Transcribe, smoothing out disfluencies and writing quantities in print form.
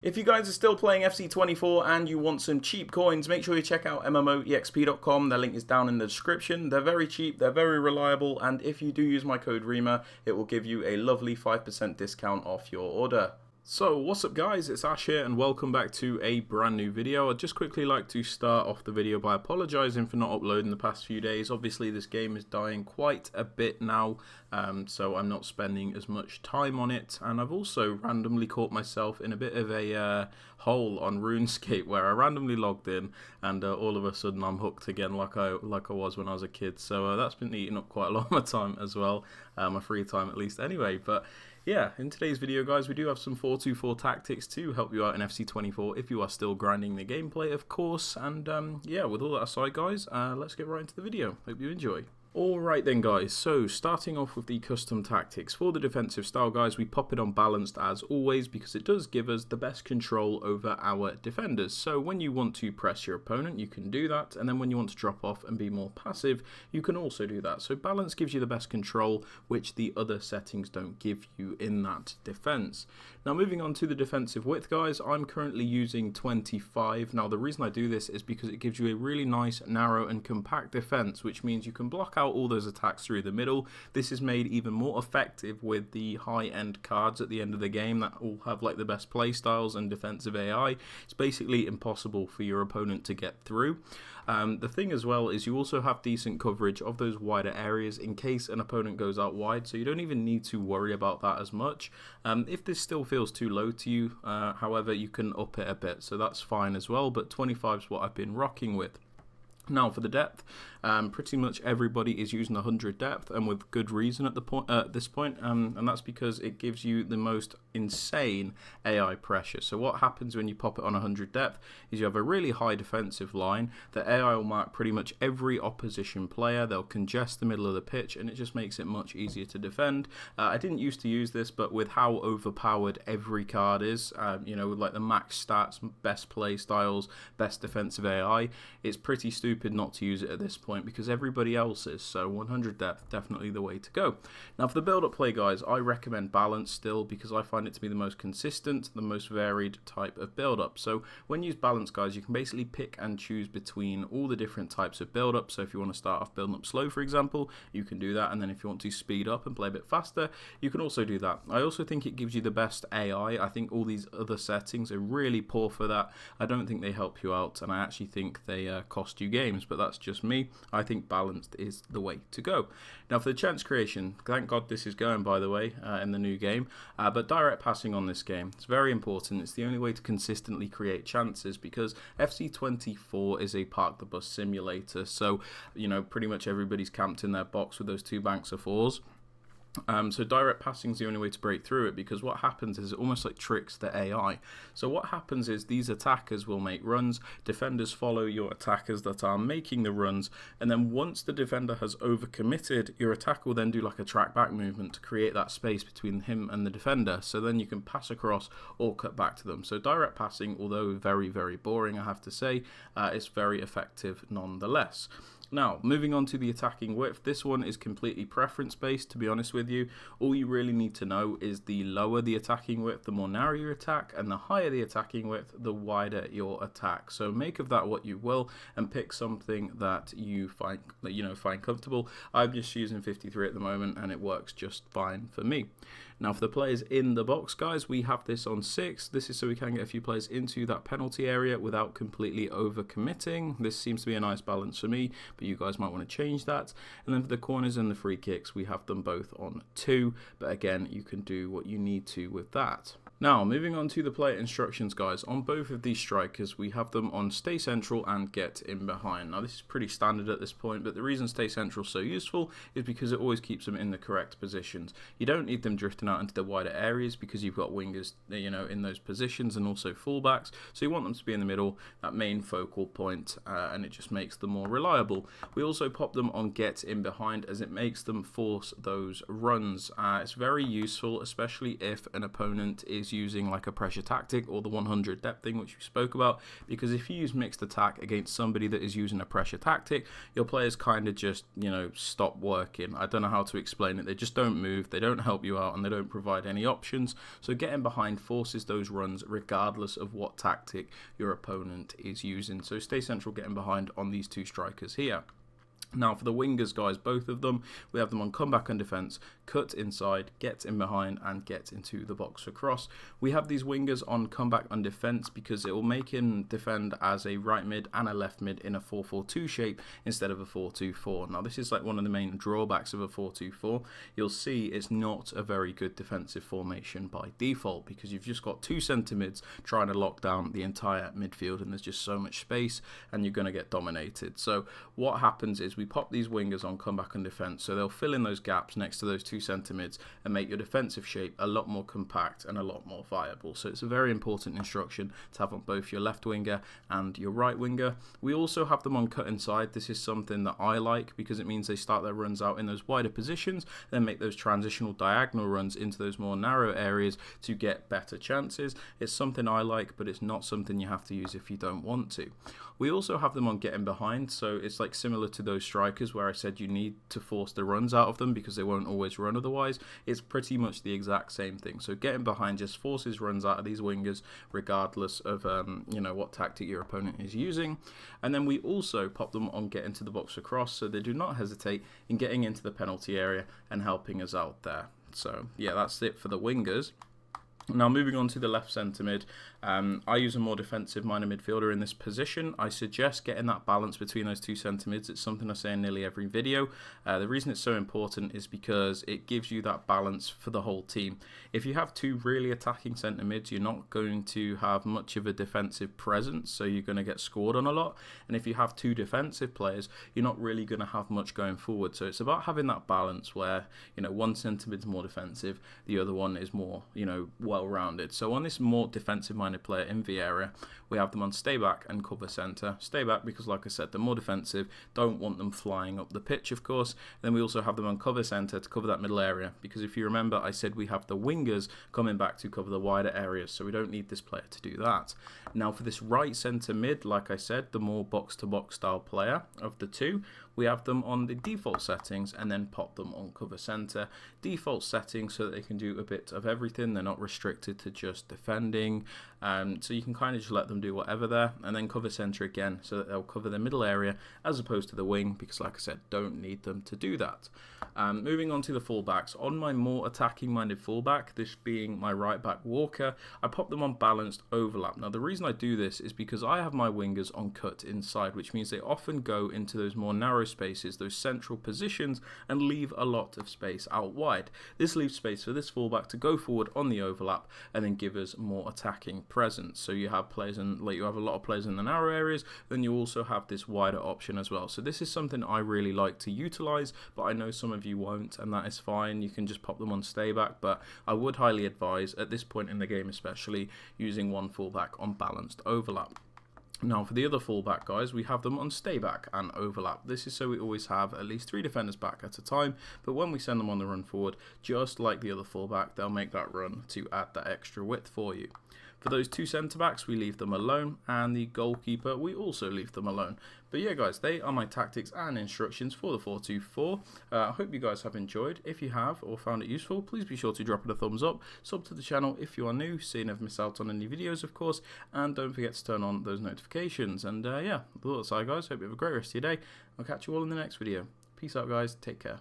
If you guys are still playing FC24 and you want some cheap coins, make sure you check out MMOEXP.com. Their link is down in the description. They're very cheap, they're very reliable, and if you do use my code Rema, it will give you a lovely 5% discount off your order. So, what's up guys, it's Ash here and welcome back to a brand new video. I'd just quickly like to start off the video by apologising for not uploading the past few days. Obviously this game is dying quite a bit now, so I'm not spending as much time on it, and I've also randomly caught myself in a bit of a hole on RuneScape where I randomly logged in and all of a sudden I'm hooked again like I was when I was a kid. So that's been eating up quite a lot of my time as well, my free time at least anyway. But yeah, in today's video guys, we do have some 4-2-4 tactics to help you out in FC24 if you are still grinding the gameplay, of course. And yeah, with all that aside guys, let's get right into the video. Hope you enjoy. Alright then guys, so starting off with the custom tactics. For the defensive style guys, we pop it on balanced as always because it does give us the best control over our defenders. So when you want to press your opponent, you can do that, and then when you want to drop off and be more passive, you can also do that. So balance gives you the best control, which the other settings don't give you in that defense. Now moving on to the defensive width guys, I'm currently using 25. Now the reason I do this is because it gives you a really nice, narrow and compact defense, which means you can block out all those attacks through the middle. This is made even more effective with the high-end cards at the end of the game that all have like the best play styles and defensive AI. It's basically impossible for your opponent to get through. The thing as well is you also have decent coverage of those wider areas in case an opponent goes out wide, so you don't even need to worry about that as much. If this still feels too low to you, however, you can up it a bit, so that's fine as well, but 25 is what I've been rocking with. Now for the depth, pretty much everybody is using 100 depth, and with good reason at this point, and that's because it gives you the most insane AI pressure. So what happens when you pop it on 100 depth is you have a really high defensive line. The AI will mark pretty much every opposition player, they'll congest the middle of the pitch, and it just makes it much easier to defend. I didn't used to use this, but with how overpowered every card is, you know, with like the max stats, best play styles, best defensive AI, it's pretty stupid not to use it at this point because everybody else is. So 100 depth, definitely the way to go. Now for the build-up play guys, I recommend balance still because I find it to be the most consistent, the most varied type of build-up. So when you use balance guys, you can basically pick and choose between all the different types of build-up. So if you want to start off building up slow, for example, you can do that, and then if you want to speed up and play a bit faster, you can also do that. I also think it gives you the best AI. I think all these other settings are really poor for that. I don't think they help you out, and I actually think they cost you games, but that's just me. I think balanced is the way to go. Now for the chance creation, thank God this is going by the way in the new game, but direct passing on this game, it's very important. It's the only way to consistently create chances because FC24 is a park the bus simulator, so you know pretty much everybody's camped in their box with those two banks of fours. So direct passing is the only way to break through it because what happens is it almost like tricks the AI. So what happens is these attackers will make runs, defenders follow your attackers that are making the runs, and then once the defender has overcommitted, your attacker will then do like a track back movement to create that space between him and the defender, so then you can pass across or cut back to them. So direct passing, although very, very boring I have to say, is very effective nonetheless. Now, moving on to the attacking width, this one is completely preference based, to be honest with you. All you really need to know is the lower the attacking width, the more narrow your attack, and the higher the attacking width, the wider your attack. So make of that what you will and pick something that you find comfortable. I'm just using 53 at the moment and it works just fine for me. Now for the players in the box guys, we have this on 6. This is so we can get a few players into that penalty area without completely overcommitting. This seems to be a nice balance for me, but you guys might want to change that. And then for the corners and the free kicks, we have them both on 2, but again you can do what you need to with that. Now, moving on to the player instructions, guys. On both of these strikers, we have them on stay central and get in behind. Now, this is pretty standard at this point, but the reason stay central is so useful is because it always keeps them in the correct positions. You don't need them drifting out into the wider areas because you've got wingers, you know, in those positions and also fullbacks. So you want them to be in the middle, that main focal point, and it just makes them more reliable. We also pop them on get in behind as it makes them force those runs. It's very useful, especially if an opponent is is using like a pressure tactic or the 100 depth thing, which we spoke about, because if you use mixed attack against somebody that is using a pressure tactic, your players kind of just, you know, stop working. I don't know how to explain it. They just don't move, they don't help you out, and they don't provide any options. So getting behind forces those runs regardless of what tactic your opponent is using. So stay central getting behind on these two strikers here. Now for the wingers, guys, both of them, we have them on comeback and defence, cut inside, get in behind, and get into the box for cross. We have these wingers on comeback and defence because it will make him defend as a right mid and a left mid in a 4-4-2 shape instead of a 4-2-4. Now this is like one of the main drawbacks of a 4-2-4. You'll see it's not a very good defensive formation by default because you've just got two centre mids trying to lock down the entire midfield, and there's just so much space and you're going to get dominated. So what happens is we pop these wingers on comeback and defence, so they'll fill in those gaps next to those two centre mids and make your defensive shape a lot more compact and a lot more viable. So it's a very important instruction to have on both your left winger and your right winger. We also have them on cut inside. This is something that I like because it means they start their runs out in those wider positions, then make those transitional diagonal runs into those more narrow areas to get better chances. It's something I like, but it's not something you have to use if you don't want to. We also have them on getting behind, so it's like similar to those strikers where I said you need to force the runs out of them because they won't always run otherwise. It's pretty much the exact same thing. So getting behind just forces runs out of these wingers regardless of you know, what tactic your opponent is using. And then we also pop them on get into the box across, so they do not hesitate in getting into the penalty area and helping us out there. So yeah, that's it for the wingers. Now moving on to the left centre mid, I use a more defensive minded midfielder in this position. I suggest getting that balance between those two centre mids. It's something I say in nearly every video. The reason it's so important is because it gives you that balance for the whole team. If you have two really attacking centre mids, you're not going to have much of a defensive presence, so you're going to get scored on a lot. And if you have two defensive players, you're not really going to have much going forward. So it's about having that balance where, you know, one centre mid's more defensive, the other one is more, you know, well-rounded. So on this more defensive-minded player in Vieira, we have them on stay back and cover centre. Stay back because, like I said, they're more defensive, don't want them flying up the pitch, of course. And then we also have them on cover centre to cover that middle area, because if you remember, I said we have the wingers coming back to cover the wider areas, so we don't need this player to do that. Now for this right centre mid, like I said, the more box-to-box style player of the two, we have them on the default settings and then pop them on cover centre. Default settings so that they can do a bit of everything. They're not restricted to just defending, so you can kind of just let them do whatever there. And then cover centre again so that they'll cover the middle area as opposed to the wing, because like I said, don't need them to do that. Moving on to the fullbacks. On my more attacking minded fullback, this being my right back Walker, I pop them on balanced overlap. Now the reason I do this is because I have my wingers on cut inside, which means they often go into those more narrow spaces, those central positions, and leave a lot of space out wide. This leaves space for this fullback to go forward on the overlap and then give us more attacking presence. So you have players in, like, you have a lot of players in the narrow areas, then you also have this wider option as well. So this is something I really like to utilize, but I know some of you won't, and that is fine. You can just pop them on stay back, but I would highly advise at this point in the game especially using one fullback on balanced overlap. Now for the other fullback guys, we have them on stay back and overlap. This is so we always have at least 3 defenders back at a time, but when we send them on the run forward, just like the other fullback, they'll make that run to add that extra width for you. For those two centre-backs, we leave them alone, and the goalkeeper, we also leave them alone. But yeah, guys, they are my tactics and instructions for the 4-2-4. I hope you guys have enjoyed. If you have or found it useful, please be sure to drop it a thumbs up. Sub to the channel if you are new, so you never miss out on any videos, of course. And don't forget to turn on those notifications. And yeah, that's all, guys. Hope you have a great rest of your day. I'll catch you all in the next video. Peace out, guys. Take care.